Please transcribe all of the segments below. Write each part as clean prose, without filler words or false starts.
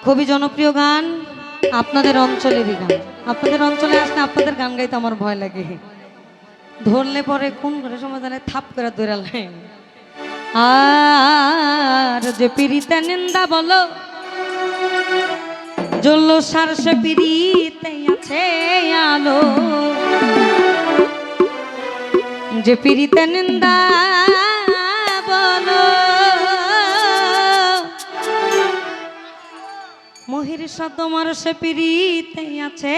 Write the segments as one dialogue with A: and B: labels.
A: খুবই জনপ্রিয় গান, আপনাদের অঞ্চলেরই গান। আপনাদের অঞ্চলে আসলে আপনাদের গান গাইতে আমার ভয় লাগে, ধরলে পরে কোন করে সময় জানে থাপ করে দৌড়ালে। আর যে পিড়িতে নিন্দা বলো জ্বললো সার, সে পিড়িতে আছে আলো। যে পিড়িতে নিন্দা বলো মহির তোমার, সে পিড়িতে আছে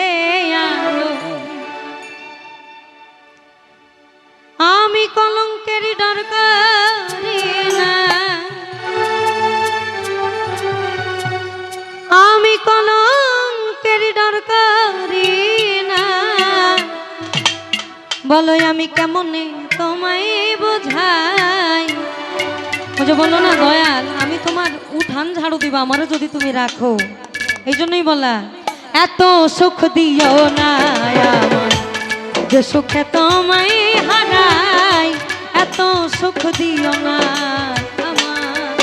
A: আলো। আমি কলঙ্কের ডর করি না, আমি কলঙ্কের ডর করি না। বলো আমি কেমনে তোমায় বোঝাই, বুঝে বলো না দয়াল, আমি তোমার উঠান ঝাড়ু দিবা আমারও যদি তুমি রাখো। এই জন্যই বলা, এত সুখ দিও না আমার যে সুখে তোমায় হারাই, এত সুখ দিও না আমার।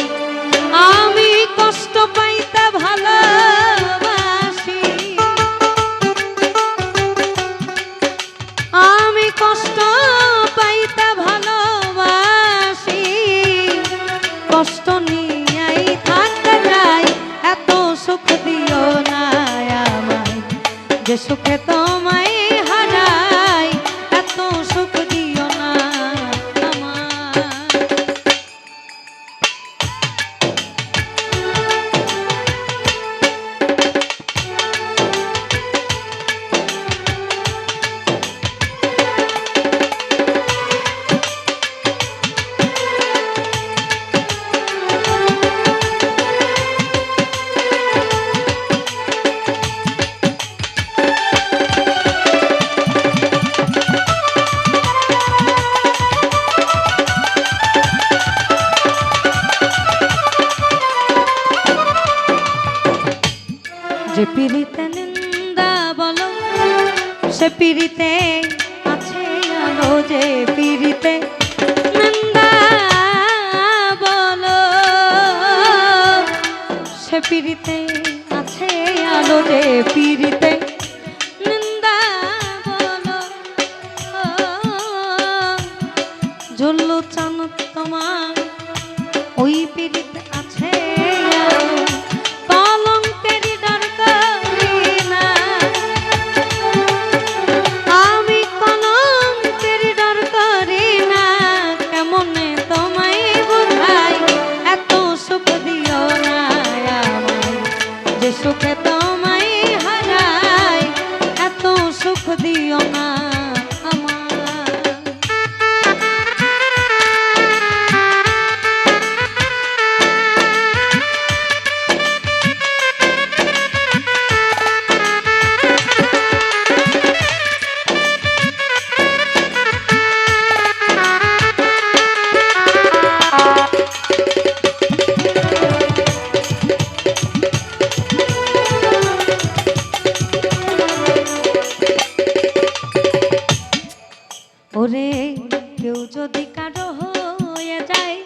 A: আমি কষ্ট পাইতে ভালোবাসি, আমি কষ্ট পাইতে ভালোবাসি, কষ্ট নিয়েই থাকতে যাই। এত সুখ দিও না আমায় যে সুখে তোমায় হারাই, এত সুখ দিও না আমায়। যে পিড়িতে নিন্দা বলো সে পিড়িতে আছে আলো। যে পিড়িতে নিন্দা বলো সে পিড়িতে আছে আলো। যে পিড়িতে নিন্দা বলো জ্বললো চান তোমার, ওই পিড়িতে আছে আলো। সুখে তোমায় হারাই, এত সুখ দিও না আমার। ওরে কেউ যদি কারো হয়ে যায়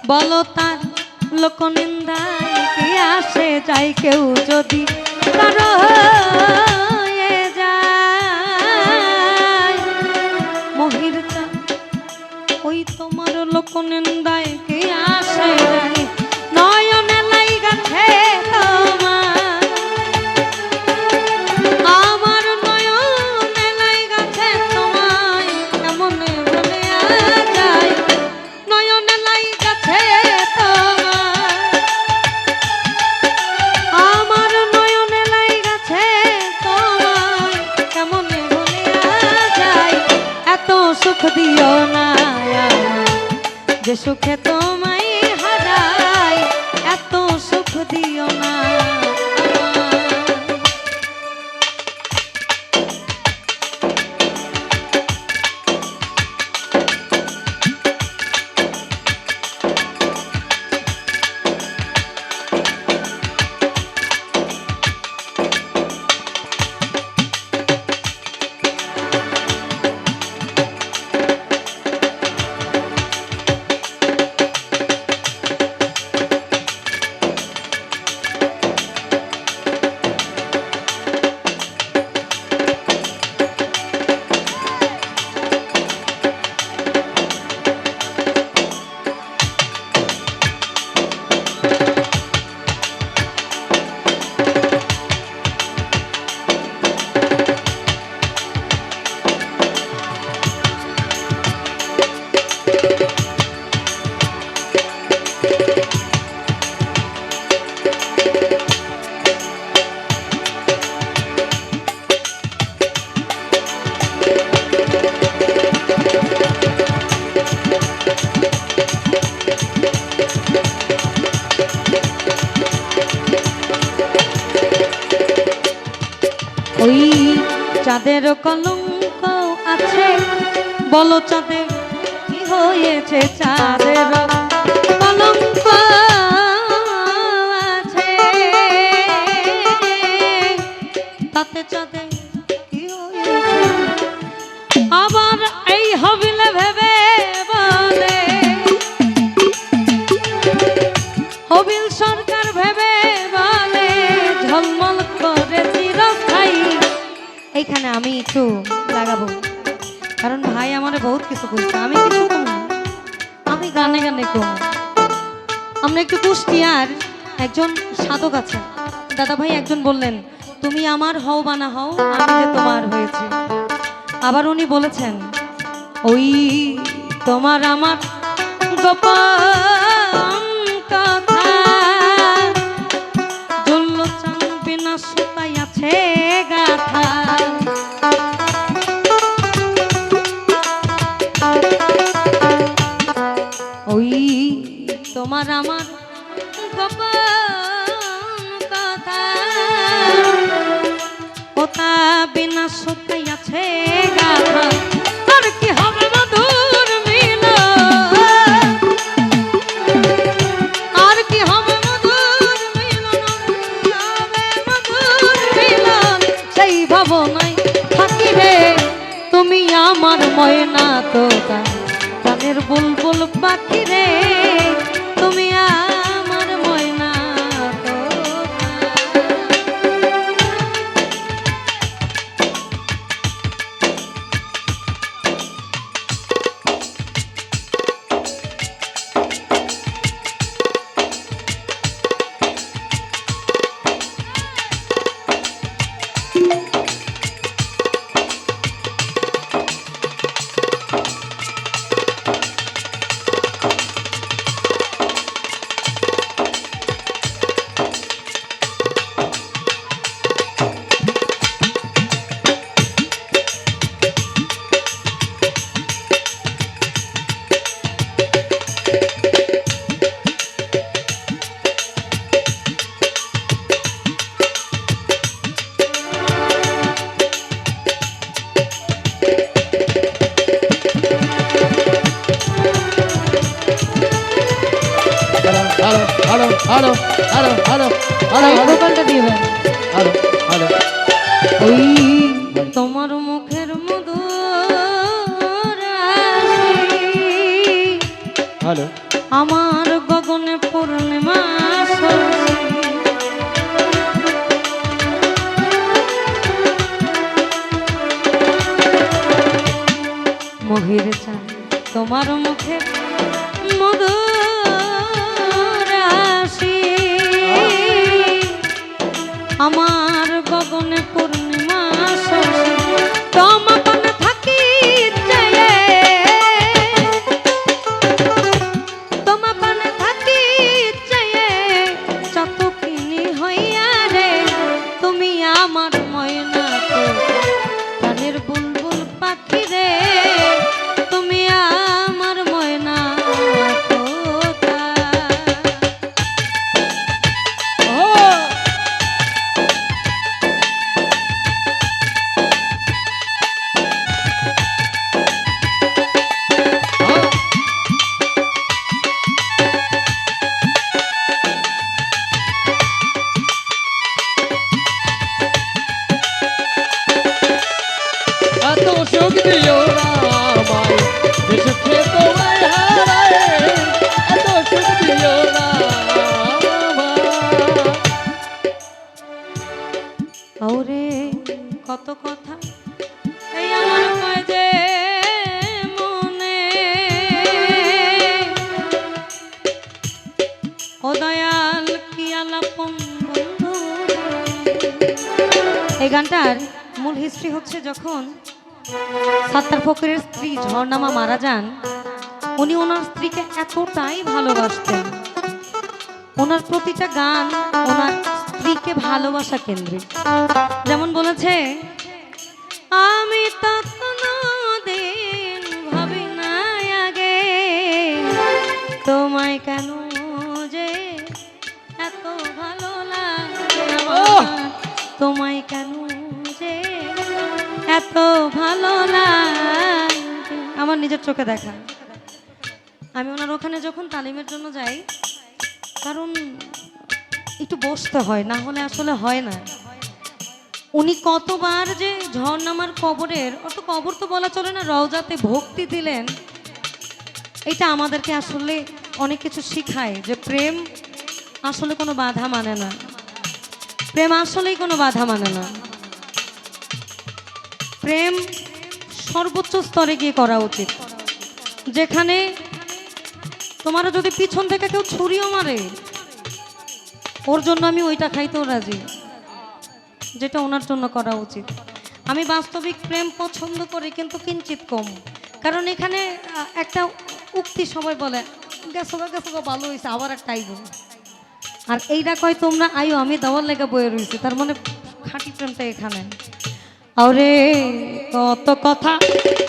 A: বলো তার লোক নিন্দায় কে আসে যায়। কেউ যদি কারো হয়ে যায় মহিরটা, ওই তোমার লোক নিন্দায় কে আসে যায়। নয়নে লাইগাছে তোমার, আমার নয়নে লাইগাছে তোমায়, কেমনে বলে যায়। নয়নে লাইগাছে তোমার, আমার নয়নে লাইগাছে তোমায়, কেমনে বলে যায়। এত সুখ দিও না যে সুখে তোমায় হারাই, এত সুখ দিও না। ওই চাঁদের কলঙ্ক আছে, বলো চাঁদের কি হয়েছে? চাঁদের কলঙ্ক আছে, তাতে চাঁদের কি হয়েছে? আবার এই হবিলে ভেবে বলে, হবিল সরকার ভেবে বলে ঝলমল করে চিরস্থায়ী। এইখানে আমি একটু লাগাবো, কারণ ভাই আমার বহুত কিছু বলছে, আমি কিছু কম, আমি গানে গানে কম। আমরা একটু কুষ্টিয়ার একজন সাধক আছেন, দাদা ভাই একজন বললেন, তুমি আমার হও বা না হও, আমি যে তোমার হয়েছে। আবার উনি বলেছেন, ওই তোমার আমার গোপন কথা, জ্বলল চান বিনা সুতাই আছে গাথা। ওই তোমার আমার গোপন কথা, ওটা বিনা সুতাই আছে গাথা। আর কি হবে মধুর মিলন, আর কি হবে মধুর মিলন, হবে মধুর মিলন। সেই ভাবনায় থাকি রে, তুমি আমার ময়না তোতা, গানের বুলবুল পাখি রে, তুমি আমার ময়না তোতা।
B: Hello hello hello hello hello
A: দোকানটা দিবেন।
B: Hello hello.
A: ওই তোমার মুখের মধুর হাসি,
B: হ্যালো
A: আমার গগনে পূর্ণিমা শশী। মহির চান তোমার মুখের মধুর হাসি, আমার গগনে পূর্ণিমা শশী। তোমার পানে থাকি চেয়ে, তোমার পানে থাকি চেয়ে চাতকিনী হইয়া রে, তুমি আমার ময়না তোতা, গানের বুলবুল পাখি রে, তুমি আমার ময়না তোতা। ও
B: এত সুখ দিও না আমায়, যে সুখে তোমায় হারায়, এত সুখ দিও না আমায়।
A: ওরে কত কথা এই আমার কয় যে মনে, ও দয়াল কি আলাপন বন্ধু। এই গানটার মূল হিস্ট্রি হচ্ছে, যখন সাত্তার ফকিরের স্ত্রী ঝর্ণামা মারা যান, উনি ওনার স্ত্রীকে এতটাই ভালোবাসতেন, ওনার প্রতিটা গান ওনার স্ত্রীকে ভালোবাসা কেন্দ্রিক। যেমন বলেছে, আমি তো কোনোদিন ভাবি নাই আগে, তোমায় কেন যে এত ভালো লাগে আমার, তোমায় কেন যে এত ভালো লাগে, আমার নিজের চোখে দেখা। আমি ওনার ওখানে যখন তালিমের জন্য যাই, কারণ একটু বসতে হয়, না হলে আসলে হয় না। উনি কতবার যে ঝর্ণামার কবরের, অত কবর তো বলা চলে না, রওজাতে ভক্তি দিলেন। এটা আমাদেরকে আসলে অনেক কিছু শিখায়, যে প্রেম আসলে কোনো বাধা মানে না, প্রেম আসলেই কোনো বাধা মানে না। প্রেম সর্বোচ্চ স্তরে গিয়ে করা উচিত, যেখানে তোমারও যদি পিছন থেকে কেউ ছুরিও মারে, ওর জন্য আমি ওইটা খাইতেও রাজি, যেটা ওনার জন্য করা উচিত। আমি বাস্তবিক প্রেম পছন্দ করি, কিন্তু কিঞ্চিত কম। কারণ এখানে একটা উক্তি সবাই বলে, গেছো গা ভালো হয়েছে, আবার একটা আইব। আর এইটা কয় তোমরা আইও, আমি দেওয়ার লেগে বয়ে রয়েছি, তার মানে খাঁটি প্রেমটা এখানে। আরে কত কথা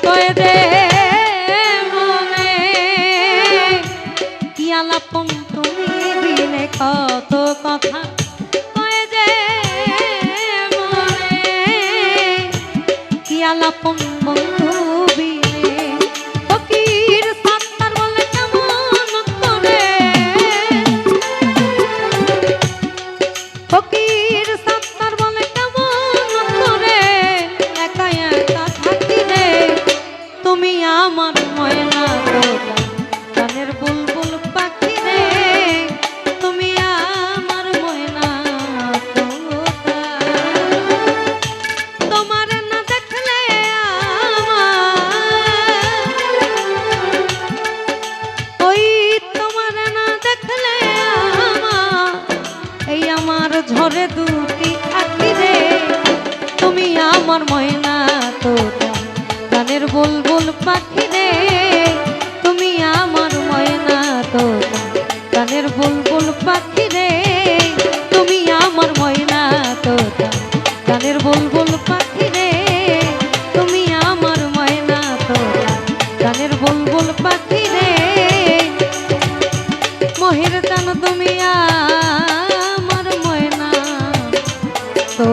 A: কয়ে দে মনে, কি আলাপন তুমি বিনে, কত কথা কয়ে দে মনে, কি আলাপন বন্ধু বিনে। ফকির সাত্তার বলে কেমন করে, ফকির সাত্তার বলে কেমন করে, একা একা থাকি রে, তুমি আমার ময়না তোতা, গানের বুলবুল পাখি রে, তুমি আমার ময়না তোতা। তোমার না দেখলে ওই, তোমার না দেখলে এই আমার ঝরে দুটি আঁখি রে, তুমি আমার ময়না তোতা, গানের বুলবুল পাখি রে, তুমি আমার ময়না তোতা, গানের বুলবুল পাখি রে, তুমি আমার ময়না তোতা, গানের বুলবুল পাখি রে, তুমি আমার ময়না তোতা, গানের বুলবুল পাখি রে, মহের জানো তুমি আমার ময়না তো।